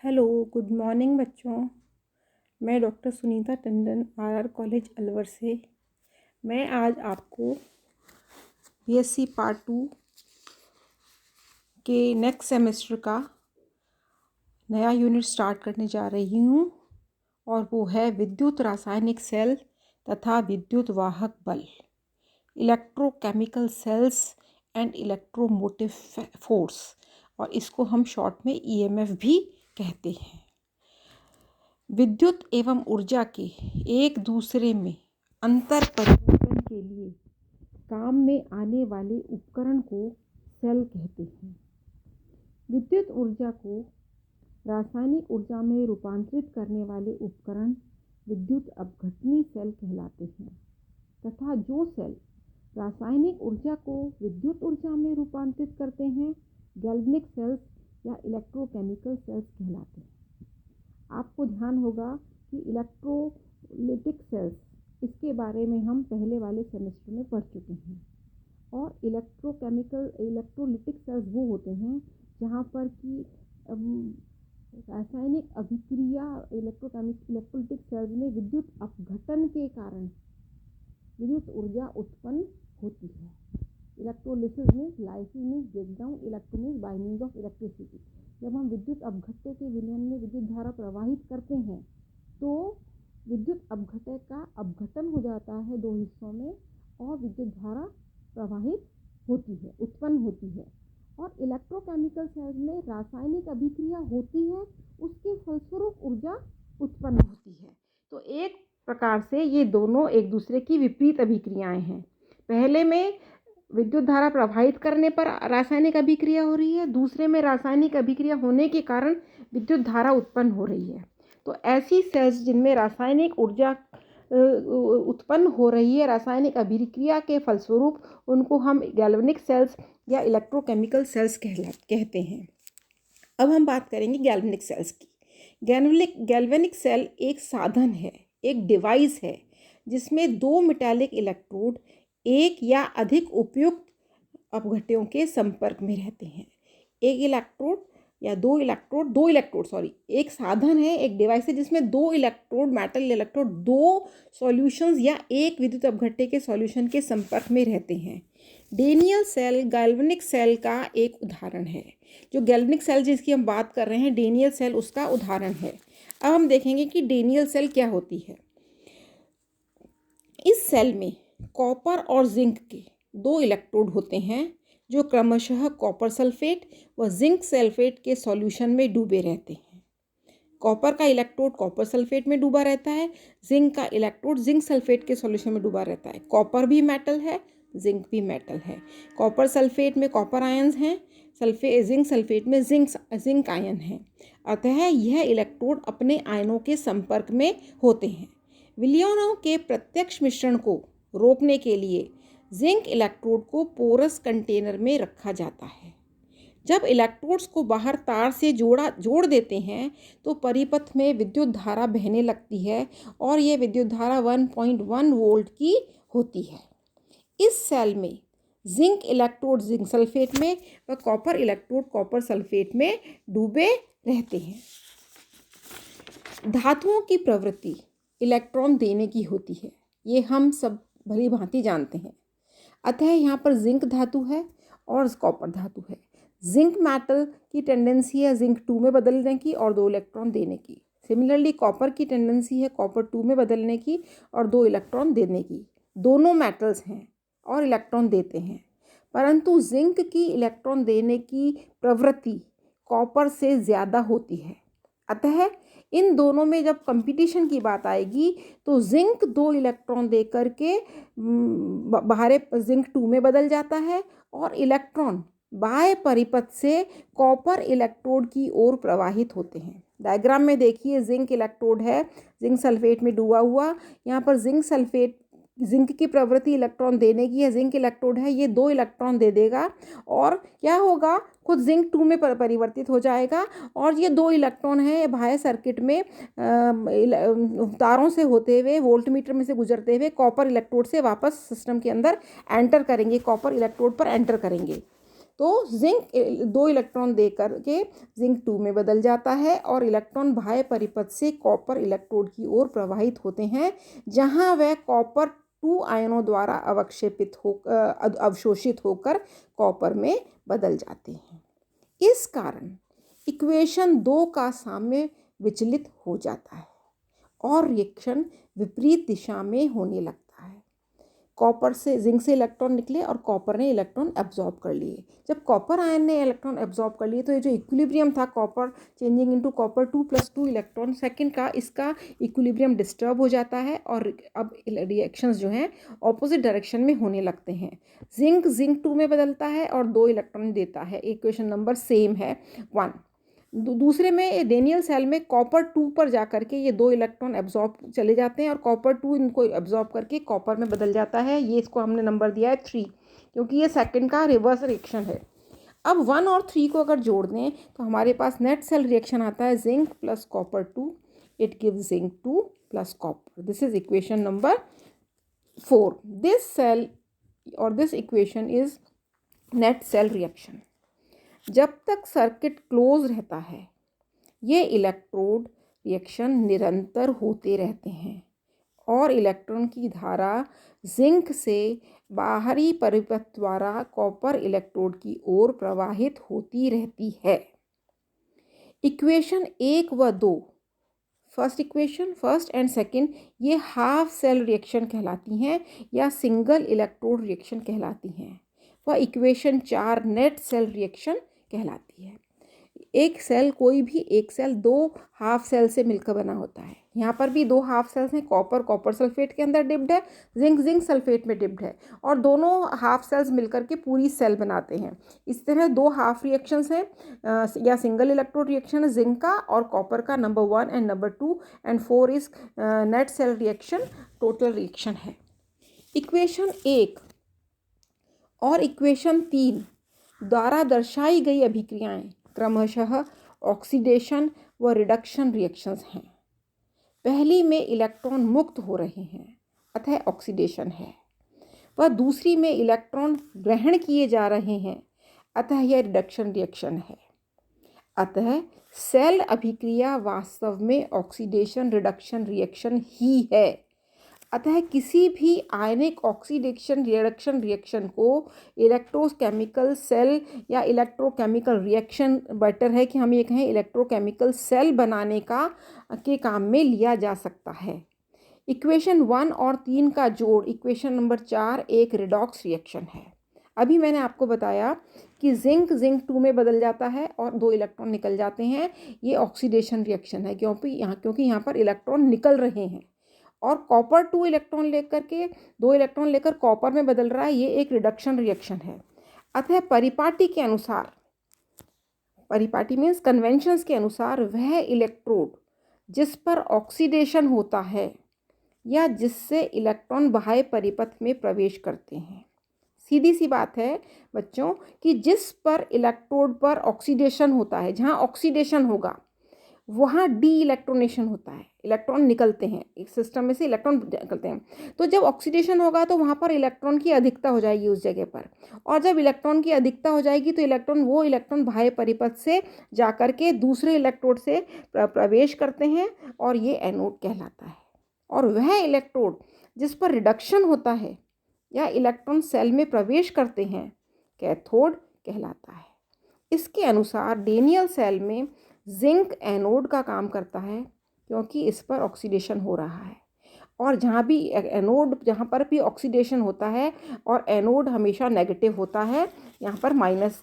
Hello, good morning बच्चों। मैं doctor Sunita Tandon RR college Alwar से। मैं आज आपको बीएससी पार्ट 2 के नेक्स्ट सेमेस्टर का नया यूनिट स्टार्ट करने जा रही हूँ और वो है विद्युत रासायनिक सेल तथा विद्युत वाहक बल, electrochemical cells and electromotive force, और इसको हम शॉर्ट में ईएमएफ भी कहते हैं। विद्युत एवं ऊर्जा के एक दूसरे में अंतर परिवर्तन के लिए काम में आने वाले उपकरण को सेल कहते हैं। विद्युत ऊर्जा को रासायनिक ऊर्जा में रूपांतरित करने वाले उपकरण विद्युत अपघटनी सेल कहलाते हैं तथा जो सेल रासायनिक ऊर्जा को विद्युत ऊर्जा में रूपांतरित करते हैं गैल्वेनिक सेल्स या इलेक्ट्रोकेमिकल सेल्स कहलाते हैं। आपको ध्यान होगा कि इलेक्ट्रोलिटिक सेल्स, इसके बारे में हम पहले वाले सेमेस्टर में पढ़ चुके हैं। और इलेक्ट्रोलिटिक सेल्स वो होते हैं जहाँ पर कि रासायनिक अभिक्रिया इलेक्ट्रोलिटिक सेल्स में विद्युत अपघटन के कारण विद्युत ऊर्जा उत्पन्न होती है। Electrolysis means lysis means breakdown, electro means binding of electricity. जब हम विद्युत अपघट्य के विलयन में विद्युत धारा प्रवाहित करते हैं तो विद्युत अपघट्य का अपघटन हो जाता है दो हिस्सों में और विद्युत धारा प्रवाहित होती है, उत्पन्न होती है। और इलेक्ट्रोकेमिकल सेल्स में रासायनिक अभिक्रिया होती है, उसके फलस्वरूप ऊर्जा उत्पन्न होती है। तो एक प्रकार से ये दोनों एक दूसरे की विपरीत अभिक्रियाएं हैं। पहले में विद्युत धारा प्रवाहित करने पर रासायनिक अभिक्रिया हो रही है, दूसरे में रासायनिक अभिक्रिया होने के कारण विद्युत धारा उत्पन्न हो रही है। तो ऐसी सेल्स जिनमें रासायनिक ऊर्जा उत्पन्न हो रही है रासायनिक अभिक्रिया के फलस्वरूप, उनको हम गैल्वेनिक सेल्स या इलेक्ट्रोकेमिकल सेल्स कहते हैं। अब हम बात करेंगे गैल्वेनिक सेल्स की। गैल्वेनिक सेल एक साधन है, एक डिवाइस है जिसमें दो मेटालिक इलेक्ट्रोड एक या अधिक उपयुक्त अपघट्यों के संपर्क में रहते हैं। एक साधन है, एक डिवाइस है जिसमें दो इलेक्ट्रोड, मेटल इलेक्ट्रोड, दो सॉल्यूशंस या एक विद्युत अपघट्य के सॉल्यूशन के संपर्क में रहते हैं। डेनियल सेल गैल्वेनिक सेल का एक उदाहरण है। जो गैल्वेनिक सेल जिसकी हम बात कर रहे हैं, डेनियल सेल उसका उदाहरण है। अब हम देखेंगे कि डेनियल सेल क्या होती है। इस सेल में कॉपर और जिंक के दो इलेक्ट्रोड होते हैं जो क्रमशः कॉपर सल्फेट व जिंक सल्फेट के सॉल्यूशन में डूबे रहते हैं। कॉपर का इलेक्ट्रोड कॉपर सल्फेट में डूबा रहता है, जिंक का इलेक्ट्रोड जिंक सल्फेट के सॉल्यूशन में डूबा रहता है। कॉपर भी मेटल है, जिंक भी मेटल है। कॉपर सल्फेट में कॉपर आयन्स हैं, जिंक सल्फेट में जिंक आयन है। अतः यह इलेक्ट्रोड अपने आयनों के संपर्क में होते हैं। विलयनों के प्रत्यक्ष मिश्रण को रोकने के लिए जिंक इलेक्ट्रोड को पोरस कंटेनर में रखा जाता है। जब इलेक्ट्रोड्स को बाहर तार से जोड़ देते हैं तो परिपथ में विद्युत धारा बहने लगती है और यह विद्युत धारा 1.1 वोल्ट की होती है। इस सेल में जिंक इलेक्ट्रोड जिंक सल्फेट में व कॉपर इलेक्ट्रोड कॉपर सल्फेट में डूबे रहते हैं। धातुओं की प्रवृत्ति इलेक्ट्रॉन देने की होती है, ये हम सब भली भांति जानते हैं। अतः यहाँ पर जिंक धातु है और कॉपर धातु है। जिंक मेटल की टेंडेंसी है जिंक 2 में बदलने की और 2 इलेक्ट्रॉन देने की। सिमिलरली कॉपर की टेंडेंसी है कॉपर 2 में बदलने की और 2 इलेक्ट्रॉन देने की। दोनों मेटल्स हैं और इलेक्ट्रॉन देते हैं, परंतु जिंक की इलेक्ट्रॉन देने की प्रवृत्ति कॉपर से ज़्यादा होती है। अतः इन दोनों में जब कंपटीशन की बात आएगी तो जिंक 2 इलेक्ट्रॉन दे करके बाहर जिंक 2 में बदल जाता है और इलेक्ट्रॉन बाह्य परिपथ से कॉपर इलेक्ट्रोड की ओर प्रवाहित होते हैं। डायग्राम में देखिए, जिंक इलेक्ट्रोड है जिंक सल्फेट में डूबा हुआ। यहाँ पर जिंक की प्रवृत्ति इलेक्ट्रॉन देने की है, जिंक इलेक्ट्रोड है, ये 2 इलेक्ट्रॉन दे देगा और क्या होगा, खुद जिंक 2 में परिवर्तित हो जाएगा और ये 2 इलेक्ट्रॉन हैं बाह्य सर्किट में तारों से होते हुए वोल्टमीटर में से गुजरते हुए कॉपर इलेक्ट्रोड से वापस सिस्टम के अंदर एंटर करेंगे, कॉपर इलेक्ट्रोड पर एंटर करेंगे। तो जिंक 2 इलेक्ट्रॉन दे करके जिंक 2 में बदल जाता है और इलेक्ट्रॉन बाह्य परिपथ से कॉपर इलेक्ट्रोड की ओर प्रवाहित होते हैं, जहां वह कॉपर 2 आयनों द्वारा अवशोषित होकर कॉपर में बदल जाते हैं। इस कारण इक्वेशन 2 का साम्य विचलित हो जाता है और रिएक्शन विपरीत दिशा में होने लगता है। कॉपर से जिंक से इलेक्ट्रॉन निकले और कॉपर ने इलेक्ट्रॉन एब्जॉर्ब कर लिए। जब कॉपर आयन ने इलेक्ट्रॉन एब्जॉर्ब कर लिए तो ये जो इक्विलिब्रियम था copper changing into copper 2 + 2 electron second का, इसका इक्विलिब्रियम डिस्टर्ब हो जाता है और अब रिएक्शंस जो हैं ऑपोजिट डायरेक्शन में होने लगते हैं। जिंक 2 में बदलता है और 2 इलेक्ट्रॉन देता है। इक्वेशन नंबर सेम है 1। दूसरे में डेनियल सेल में कॉपर 2 पर जाकर के ये 2 इलेक्ट्रॉन एब्जॉर्ब चले जाते हैं और कॉपर 2 इनको एब्जॉर्ब करके कॉपर में बदल जाता है। ये इसको हमने नंबर दिया है 3, क्योंकि ये सेकंड का रिवर्स रिएक्शन है। अब 1 और 3 को अगर जोड़ दें तो हमारे पास नेट सेल रिएक्शन आता है zinc + copper 2, it gives zinc 2 + copper. This is equation number 4। This cell और this equation is net cell reaction. जब तक सर्किट क्लोज रहता है ये इलेक्ट्रोड रिएक्शन निरंतर होते रहते हैं और इलेक्ट्रॉन की धारा जिंक से बाहरी परिपथ द्वारा कॉपर इलेक्ट्रोड की ओर प्रवाहित होती रहती है। इक्वेशन 1 व 2, फर्स्ट एंड सेकंड, ये हाफ सेल रिएक्शन कहलाती हैं या सिंगल इलेक्ट्रोड रिएक्शन कहलाती हैं। वह इक्वेशन 4 नेट सेल रिएक्शन कहलाती है। एक सेल, कोई भी एक सेल 2 हाफ सेल से मिलकर बना होता है। यहाँ पर भी 2 हाफ सेल्स हैं, कॉपर सल्फेट के अंदर डिप्ड है, जिंक सल्फेट में डिप्ड है और दोनों हाफ सेल्स मिलकर के पूरी सेल बनाते हैं। इस तरह 2 हाफ रिएक्शंस हैं या सिंगल इलेक्ट्रोड रिएक्शन है जिंक का और कॉपर का, number 1 and number 2 and 4 is net cell reaction, total reaction है। इक्वेशन 1 और इक्वेशन 3 द्वारा दर्शाई गई अभिक्रियाएं क्रमशः ऑक्सीडेशन व रिडक्शन रिएक्शंस हैं। पहली में इलेक्ट्रॉन मुक्त हो रहे हैं, अतः ऑक्सीडेशन है। वह दूसरी में इलेक्ट्रॉन ग्रहण किए जा रहे हैं, अतः यह रिडक्शन रिएक्शन है। अतः सेल अभिक्रिया वास्तव में ऑक्सीडेशन रिडक्शन रिएक्शन ही है। अतः किसी भी आयनिक ऑक्सीडेशन रिडक्शन रिएक्शन को इलेक्ट्रोकेमिकल सेल या इलेक्ट्रोकेमिकल रिएक्शन, बेटर है कि हम ये कहें इलेक्ट्रोकेमिकल सेल बनाने के काम में लिया जा सकता है। इक्वेशन 1 और 3 का जोड़ इक्वेशन नंबर 4 एक रिडॉक्स रिएक्शन है। अभी मैंने आपको बताया कि जिंक 2 में बदल जाता है और 2 इलेक्ट्रॉन निकल जाते हैं। ये ऑक्सीडेशन रिएक्शन है क्योंकि यहाँ पर इलेक्ट्रॉन निकल रहे हैं और कॉपर 2 इलेक्ट्रॉन लेकर के 2 इलेक्ट्रॉन लेकर कॉपर में बदल रहा है, ये एक रिडक्शन रिएक्शन है। अतः परिपाटी के अनुसार, परिपाटी मीन्स कन्वेंशंस के अनुसार, वह इलेक्ट्रोड जिस पर ऑक्सीडेशन होता है या जिससे इलेक्ट्रॉन बाह्य परिपथ में प्रवेश करते हैं, सीधी सी बात है बच्चों कि जिस पर इलेक्ट्रोड पर ऑक्सीडेशन होता है, जहाँ ऑक्सीडेशन होगा वहाँ डी इलेक्ट्रोनेशन होता है, इलेक्ट्रॉन निकलते हैं, एक सिस्टम में से इलेक्ट्रॉन निकलते हैं। तो जब ऑक्सीडेशन होगा तो वहाँ पर इलेक्ट्रॉन की अधिकता हो जाएगी उस जगह पर, और जब इलेक्ट्रॉन की अधिकता हो जाएगी तो वो इलेक्ट्रॉन बाह्य परिपथ से जाकर के दूसरे इलेक्ट्रोड से प्रवेश करते हैं और ये एनोड कहलाता है। और वह इलेक्ट्रोड जिस पर रिडक्शन होता है या इलेक्ट्रॉन सेल में प्रवेश करते हैं कैथोड कहलाता है। इसके अनुसार डेनियल सेल में जिंक एनोड का काम करता है क्योंकि इस पर ऑक्सीडेशन हो रहा है, और जहाँ पर भी ऑक्सीडेशन होता है और एनोड हमेशा नेगेटिव होता है, यहाँ पर माइनस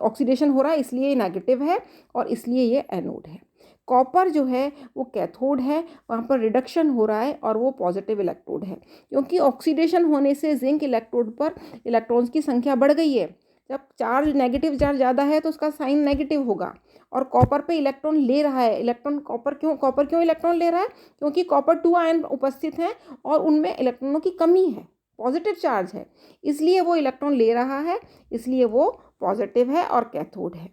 ऑक्सीडेशन हो रहा है इसलिए ये नेगेटिव है और इसलिए ये एनोड है। कॉपर जो है वो कैथोड है, वहाँ पर रिडक्शन हो रहा है और वो पॉजिटिव इलेक्ट्रोड है, क्योंकि ऑक्सीडेशन होने से जिंक इलेक्ट्रोड पर इलेक्ट्रॉन्स की संख्या बढ़ गई है। जब चार्ज नेगेटिव चार्ज ज़्यादा है तो उसका साइन नेगेटिव होगा, और कॉपर पे इलेक्ट्रॉन ले रहा है, इलेक्ट्रॉन कॉपर क्यों इलेक्ट्रॉन ले रहा है, क्योंकि कॉपर 2 आयन उपस्थित हैं और उनमें इलेक्ट्रॉनों की कमी है, पॉजिटिव चार्ज है, इसलिए वो इलेक्ट्रॉन ले रहा है, इसलिए वो पॉजिटिव है और कैथोड है।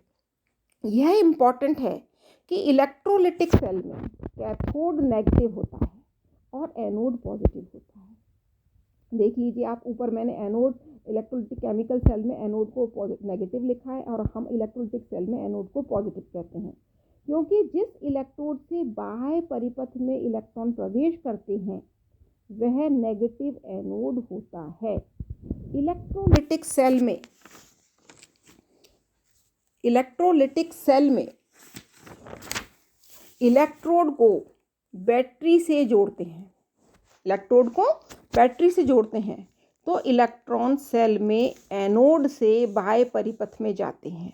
यह इम्पॉर्टेंट है कि इलेक्ट्रोलिटिक सेल में कैथोड नेगेटिव होता है और एनोड पॉजिटिव होता है। देख लीजिए आप, ऊपर मैंने एनोड इलेक्ट्रोलिटिक केमिकल सेल में एनोड को नेगेटिव लिखा है और हम इलेक्ट्रोलिटिक सेल में एनोड को पॉजिटिव कहते हैं, क्योंकि जिस इलेक्ट्रोड से बाह्य परिपथ में इलेक्ट्रॉन प्रवेश करते हैं वह नेगेटिव एनोड होता है। इलेक्ट्रोलिटिक सेल में इलेक्ट्रोड को बैटरी से जोड़ते हैं, तो इलेक्ट्रॉन सेल में एनोड से बाह्य परिपथ में जाते हैं।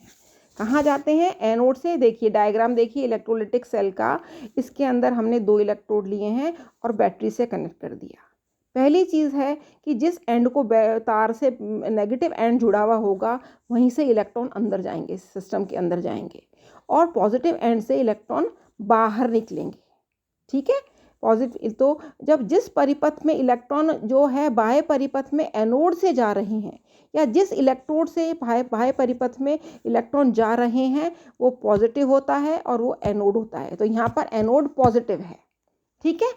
कहाँ जाते हैं? एनोड से। देखिए डायग्राम देखिए इलेक्ट्रोलिटिक सेल का, इसके अंदर हमने 2 इलेक्ट्रोड लिए हैं और बैटरी से कनेक्ट कर दिया। पहली चीज़ है कि जिस एंड को तार से नेगेटिव एंड जुड़ा हुआ होगा वहीं से इलेक्ट्रॉन अंदर जाएंगे, सिस्टम के अंदर जाएंगे, और पॉजिटिव एंड से इलेक्ट्रॉन बाहर निकलेंगे। ठीक है, पॉजिटिव। तो जब जिस परिपथ में इलेक्ट्रॉन जो है बाह्य परिपथ में एनोड से जा रहे हैं, या जिस इलेक्ट्रोड से बाह्य परिपथ में इलेक्ट्रॉन जा रहे हैं वो पॉजिटिव होता है और वो एनोड होता है। तो यहाँ पर एनोड पॉजिटिव है। ठीक है,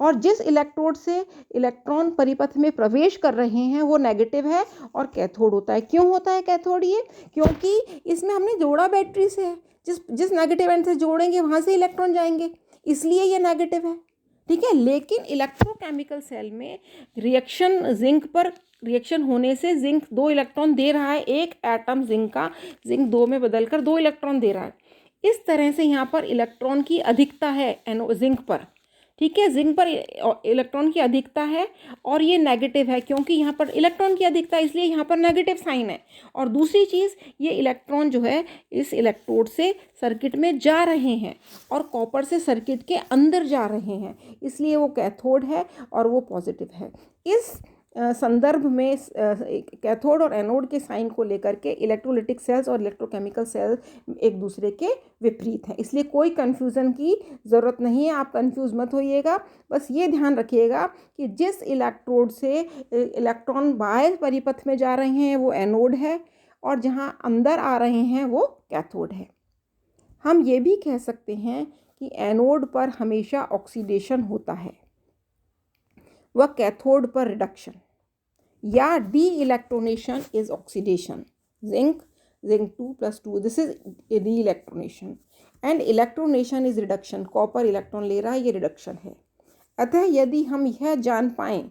और जिस इलेक्ट्रोड से इलेक्ट्रॉन परिपथ में प्रवेश कर रहे हैं वो नेगेटिव है और कैथोड होता है। क्यों होता है कैथोड? ये क्योंकि इसमें हमने जोड़ा बैटरी से है, जिस नेगेटिव एंड से जोड़ेंगे वहाँ से इलेक्ट्रॉन जाएंगे, इसलिए ये नेगेटिव है। ठीक है, लेकिन इलेक्ट्रोकेमिकल सेल में रिएक्शन होने से जिंक 2 इलेक्ट्रॉन दे रहा है, एक एटम जिंक का जिंक 2 में बदलकर 2 इलेक्ट्रॉन दे रहा है। इस तरह से यहाँ पर इलेक्ट्रॉन की अधिकता है जिंक पर। ठीक है, जिंक पर इलेक्ट्रॉन की अधिकता है और ये नेगेटिव है, क्योंकि यहाँ पर इलेक्ट्रॉन की अधिकता है इसलिए यहाँ पर नेगेटिव साइन है। और दूसरी चीज़, ये इलेक्ट्रॉन जो है इस इलेक्ट्रोड से सर्किट में जा रहे हैं और कॉपर से सर्किट के अंदर जा रहे हैं, इसलिए वो कैथोड है और वो पॉजिटिव है। इस संदर्भ में कैथोड और एनोड के साइन को लेकर के इलेक्ट्रोलिटिक सेल्स और इलेक्ट्रोकेमिकल सेल्स एक दूसरे के विपरीत हैं, इसलिए कोई कन्फ्यूज़न की ज़रूरत नहीं है। आप कन्फ्यूज़ मत होइएगा, बस ये ध्यान रखिएगा कि जिस इलेक्ट्रोड से इलेक्ट्रॉन बाह्य परिपथ में जा रहे हैं वो एनोड है और जहाँ अंदर आ रहे हैं वो कैथोड है। हम ये भी कह सकते हैं कि एनोड पर हमेशा ऑक्सीडेशन होता है व कैथोड पर रिडक्शन, या de electronation is oxidation. Zinc 2+2, this is de electronation, and electronation is reduction. Copper electron ले रहा है, ये रिडक्शन है। अतः यदि हम यह जान पाएँ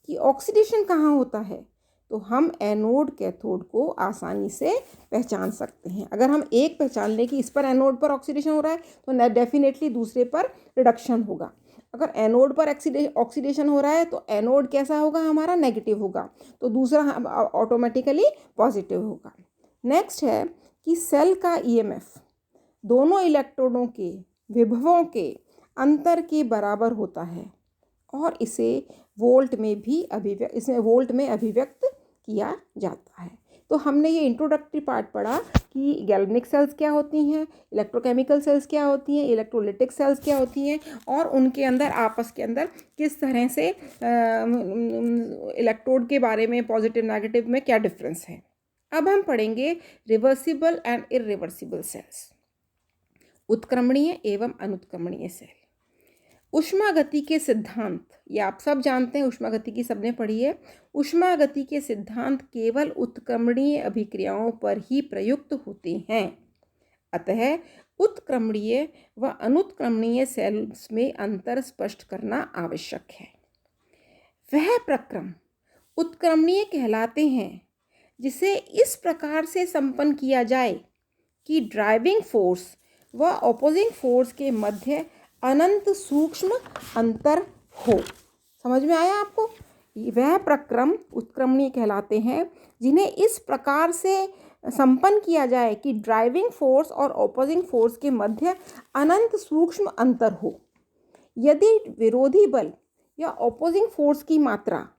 कि ऑक्सीडेशन कहाँ होता है तो हम एनोड कैथोड को आसानी से पहचान सकते हैं। अगर हम एक पहचान लें कि इस पर एनोड पर ऑक्सीडेशन हो रहा है तो डेफिनेटली दूसरे पर रिडक्शन होगा। अगर एनोड पर ऑक्सीडेशन हो रहा है तो एनोड कैसा होगा? हमारा नेगेटिव होगा, तो दूसरा ऑटोमेटिकली पॉजिटिव होगा। नेक्स्ट है कि सेल का ईएमएफ दोनों इलेक्ट्रोडों के विभवों के अंतर के बराबर होता है और इसे वोल्ट में अभिव्यक्त किया जाता है। तो हमने ये इंट्रोडक्टरी पार्ट पढ़ा कि गैल्वेनिक सेल्स क्या होती हैं, इलेक्ट्रोकेमिकल सेल्स क्या होती हैं, इलेक्ट्रोलिटिक सेल्स क्या होती हैं, और उनके अंदर आपस के अंदर किस तरह से इलेक्ट्रोड के बारे में पॉजिटिव नेगेटिव में क्या डिफरेंस है। अब हम पढ़ेंगे रिवर्सिबल एंड इरिवर्सिबल सेल्स, उत्क्रमणीय एवं अनुत्क्रमणीय सेल। ऊष्मागति के सिद्धांत, ये आप सब जानते हैं, ऊष्मागति सबने पढ़ी है। ऊष्मागति के सिद्धांत केवल उत्क्रमणीय अभिक्रियाओं पर ही प्रयुक्त होते हैं, अतः उत्क्रमणीय व अनुत्क्रमणीय सेल्स में अंतर स्पष्ट करना आवश्यक है। वह प्रक्रम उत्क्रमणीय कहलाते हैं जिसे इस प्रकार से संपन्न किया जाए कि ड्राइविंग फोर्स व ऑपोजिंग फोर्स के मध्य अनंत सूक्ष्म अंतर हो। समझ में आया आपको? वह प्रक्रम उत्क्रमणीय कहलाते हैं जिन्हें इस प्रकार से संपन्न किया जाए कि ड्राइविंग फोर्स और ऑपोजिंग फोर्स के मध्य अनंत सूक्ष्म अंतर हो। यदि विरोधी बल या ऑपोजिंग फोर्स की मात्रा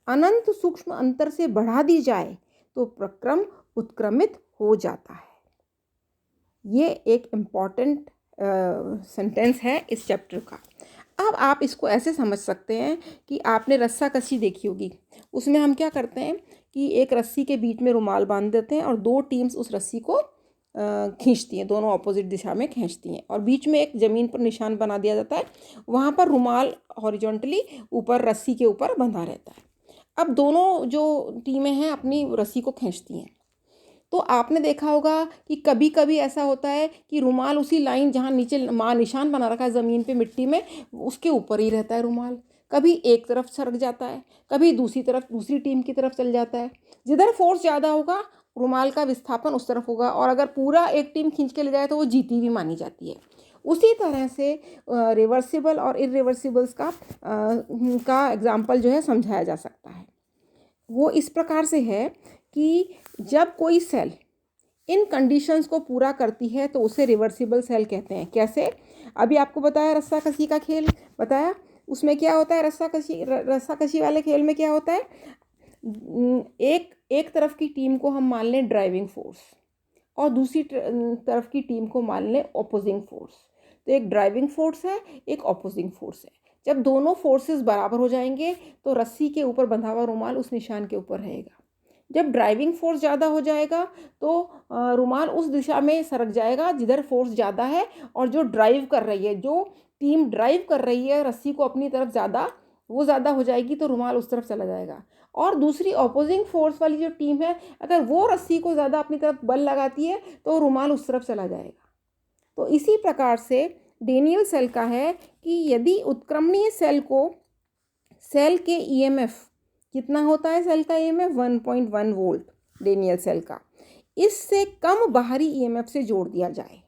अनंत सूक्ष्म अंतर से बढ़ा दी जाए तो प्रक्रम उत्क्रमित हो जाता है। ये एक इम्पॉर्टेंट सेंटेंस है इस चैप्टर का। अब आप इसको ऐसे समझ सकते हैं कि आपने रस्सा कसी देखी होगी, उसमें हम क्या करते हैं कि एक रस्सी के बीच में रुमाल बांध देते हैं और 2 टीम्स उस रस्सी को खींचती हैं, दोनों ऑपोजिट दिशा में खींचती हैं, और बीच में एक ज़मीन पर निशान बना दिया जाता है, वहाँ पर रुमाल हॉरिजॉन्टली ऊपर रस्सी के ऊपर बंधा रहता है। अब दोनों जो टीमें हैं अपनी रस्सी को खींचती हैं। तो आपने देखा होगा कि कभी कभी ऐसा होता है कि रुमाल उसी लाइन जहाँ नीचे निशान बना रखा है ज़मीन पे मिट्टी में, उसके ऊपर ही रहता है रुमाल। कभी एक तरफ सरक जाता है, कभी दूसरी तरफ दूसरी टीम की तरफ चल जाता है। जिधर फोर्स ज़्यादा होगा रुमाल का विस्थापन उस तरफ होगा, और अगर पूरा एक टीम खींच के ले जाए तो वो जीती भी मानी जाती है। उसी तरह से रिवर्सिबल और इरिवर्सिबल्स का एग्जाम्पल जो है समझाया जा सकता है। वो इस प्रकार से है कि जब कोई सेल इन कंडीशंस को पूरा करती है तो उसे रिवर्सिबल सेल कहते हैं। कैसे? अभी आपको बताया रस्साकशी का खेल बताया, उसमें क्या होता है, रस्साकशी वाले खेल में क्या होता है, एक एक तरफ की टीम को हम मान लें ड्राइविंग फोर्स और दूसरी तरफ की टीम को मान लें ऑपोजिंग फोर्स। तो एक ड्राइविंग फोर्स है, एक ऑपोजिंग फोर्स है। जब दोनों फोर्सेस बराबर हो जाएंगे तो रस्सी के ऊपर बंधा हुआ रुमाल उस निशान के ऊपर रहेगा। जब ड्राइविंग फोर्स ज़्यादा हो जाएगा तो रुमाल उस दिशा में सरक जाएगा जिधर फोर्स ज़्यादा है, और जो ड्राइव कर रही है, जो टीम ड्राइव कर रही है रस्सी को अपनी तरफ ज़्यादा, वो ज़्यादा हो जाएगी तो रुमाल उस तरफ चला जाएगा। और दूसरी ऑपोजिंग फोर्स वाली जो टीम है, अगर वो रस्सी को ज़्यादा अपनी तरफ बल लगाती है तो रुमाल उस तरफ चला जाएगा। तो इसी प्रकार से डेनियल सेल का है कि यदि उत्क्रमणीय सेल के ईएमएफ कितना होता है, सेल का ईएमएफ 1.1 वोल्ट डेनियल सेल का, इससे कम बाहरी ईएमएफ से जोड़ दिया जाए,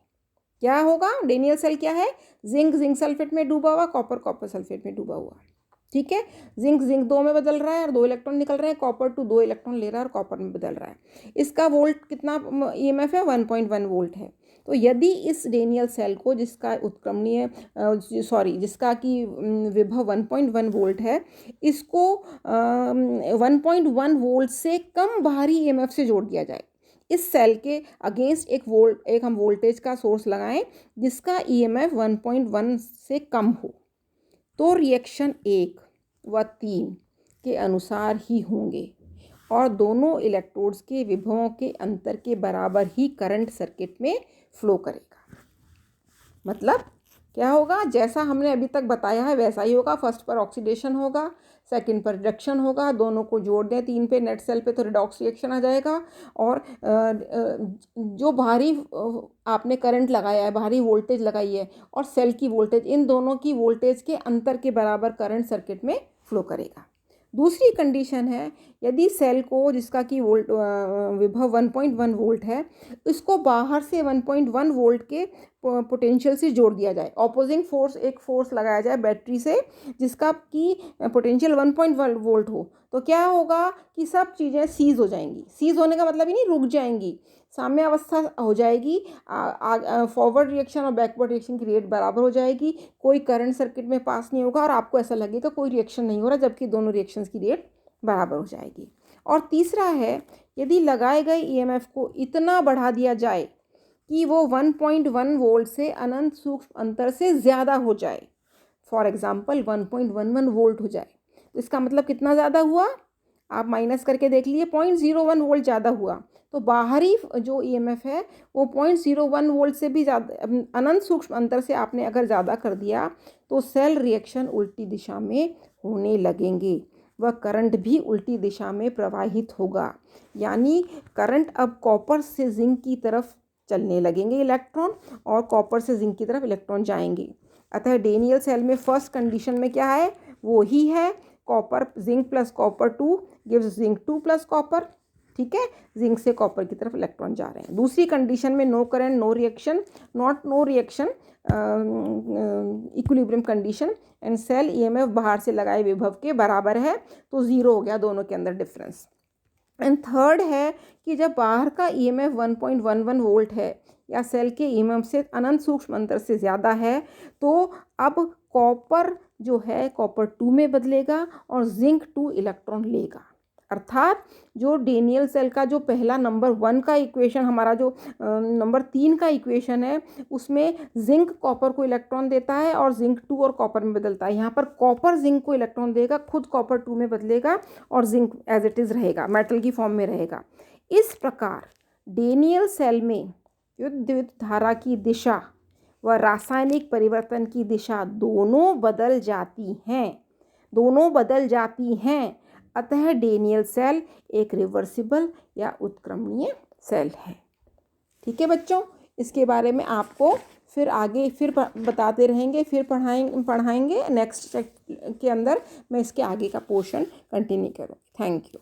क्या होगा? डेनियल सेल क्या है? जिंक सल्फेट में डूबा हुआ, कॉपर सल्फेट में डूबा हुआ। ठीक है, जिंक 2 में बदल रहा है और 2 इलेक्ट्रॉन निकल रहे हैं, कॉपर 2 इलेक्ट्रॉन ले रहा है और कॉपर में बदल रहा है। इसका वोल्ट कितना ईएमएफ है? 1.1 वोल्ट है। तो यदि इस डेनियल सेल को जिसका जिसका कि विभव 1.1 वोल्ट है, इसको 1.1 वोल्ट से कम बाहरी ईएमएफ से जोड़ दिया जाए, इस सेल के अगेंस्ट एक हम वोल्टेज का सोर्स लगाएं जिसका ईएमएफ 1.1 से कम हो, तो रिएक्शन 1 व 3 के अनुसार ही होंगे और दोनों इलेक्ट्रोड्स के विभवों के अंतर के बराबर ही करंट सर्किट में फ्लो करेगा। मतलब क्या होगा? जैसा हमने अभी तक बताया है वैसा ही होगा। फर्स्ट पर ऑक्सीडेशन होगा, सेकंड पर रिडक्शन होगा, दोनों को जोड़ दें 3 पे नेट सेल पे तो रिडॉक्स रिएक्शन आ जाएगा। और जो बाहरी आपने करंट लगाया है, बाहरी वोल्टेज लगाई है और सेल की वोल्टेज, इन दोनों की वोल्टेज के अंतर के बराबर करंट सर्किट में फ्लो करेगा। दूसरी कंडीशन है, यदि सेल को जिसका कि विभव 1.1 वोल्ट है, इसको बाहर से 1.1 वोल्ट के पोटेंशियल से जोड़ दिया जाए। ऑपोजिंग फोर्स, एक फोर्स लगाया जाए बैटरी से जिसका कि पोटेंशियल 1.1 वोल्ट हो, तो क्या होगा कि सब चीज़ें सीज हो जाएंगी। सीज होने का मतलब ही नहीं रुक जाएंगी, साम्य अवस्था हो जाएगी। फॉरवर्ड रिएक्शन और बैकवर्ड रिएक्शन की रेट बराबर हो जाएगी, कोई करंट सर्किट में पास नहीं होगा और आपको ऐसा लगेगा कोई रिएक्शन नहीं हो रहा, जबकि दोनों रिएक्शंस की रेट बराबर हो जाएगी। और तीसरा है, यदि लगाए गए ईएमएफ को इतना बढ़ा दिया जाए कि वो 1.1 वोल्ट से अनंत सूक्ष्म अंतर से ज़्यादा हो जाए, फॉर एग्जाम्पल 1.11 वोल्ट हो जाए, तो इसका मतलब कितना ज़्यादा हुआ? आप माइनस करके देख लीजिए, 0.01 वोल्ट ज़्यादा हुआ। तो बाहरी जो ईएमएफ है वो 0.01 वोल्ट से भी ज़्यादा, अनंत सूक्ष्म अंतर से आपने अगर ज़्यादा कर दिया तो सेल रिएक्शन उल्टी दिशा में होने लगेंगे, वह करंट भी उल्टी दिशा में प्रवाहित होगा। यानी करंट अब कॉपर से जिंक की तरफ चलने लगेंगे इलेक्ट्रॉन, और कॉपर से जिंक की तरफ इलेक्ट्रॉन जाएंगे। अतः डेनियल सेल में फर्स्ट कंडीशन में क्या है? वो ही है, copper zinc plus copper 2 gives zinc 2 plus copper. ठीक है, जिंक से कॉपर की तरफ इलेक्ट्रॉन जा रहे हैं। दूसरी कंडीशन में no current no reaction, no reaction, equilibrium condition, and cell EMF बाहर से लगाए विभव के बराबर है, तो 0 हो गया दोनों के अंदर डिफरेंस। एंड थर्ड है कि जब बाहर का ईएमएफ 1.11 वोल्ट है या सेल के ईएमएफ से अनंत सूक्ष्म अंतर से ज़्यादा है, तो अब कॉपर जो है कॉपर 2 में बदलेगा और जिंक 2 इलेक्ट्रॉन लेगा। अर्थात जो डेनियल सेल का जो पहला नंबर 1 का इक्वेशन, हमारा जो नंबर 3 का इक्वेशन है, उसमें जिंक कॉपर को इलेक्ट्रॉन देता है और जिंक 2 और कॉपर में बदलता है। यहाँ पर कॉपर जिंक को इलेक्ट्रॉन देगा, खुद कॉपर 2 में बदलेगा और जिंक एज इट इज़ रहेगा, मेटल की फॉर्म में रहेगा। इस प्रकार डेनियल सेल में विद्युत धारा की दिशा व रासायनिक परिवर्तन की दिशा दोनों बदल जाती हैं। अतः डेनियल सेल एक रिवर्सिबल या उत्क्रमणीय सेल है। ठीक है बच्चों, इसके बारे में आपको फिर आगे फिर बताते रहेंगे, फिर पढ़ाएंगे नेक्स्ट के अंदर मैं इसके आगे का पोर्शन कंटिन्यू करूँ। Thank you.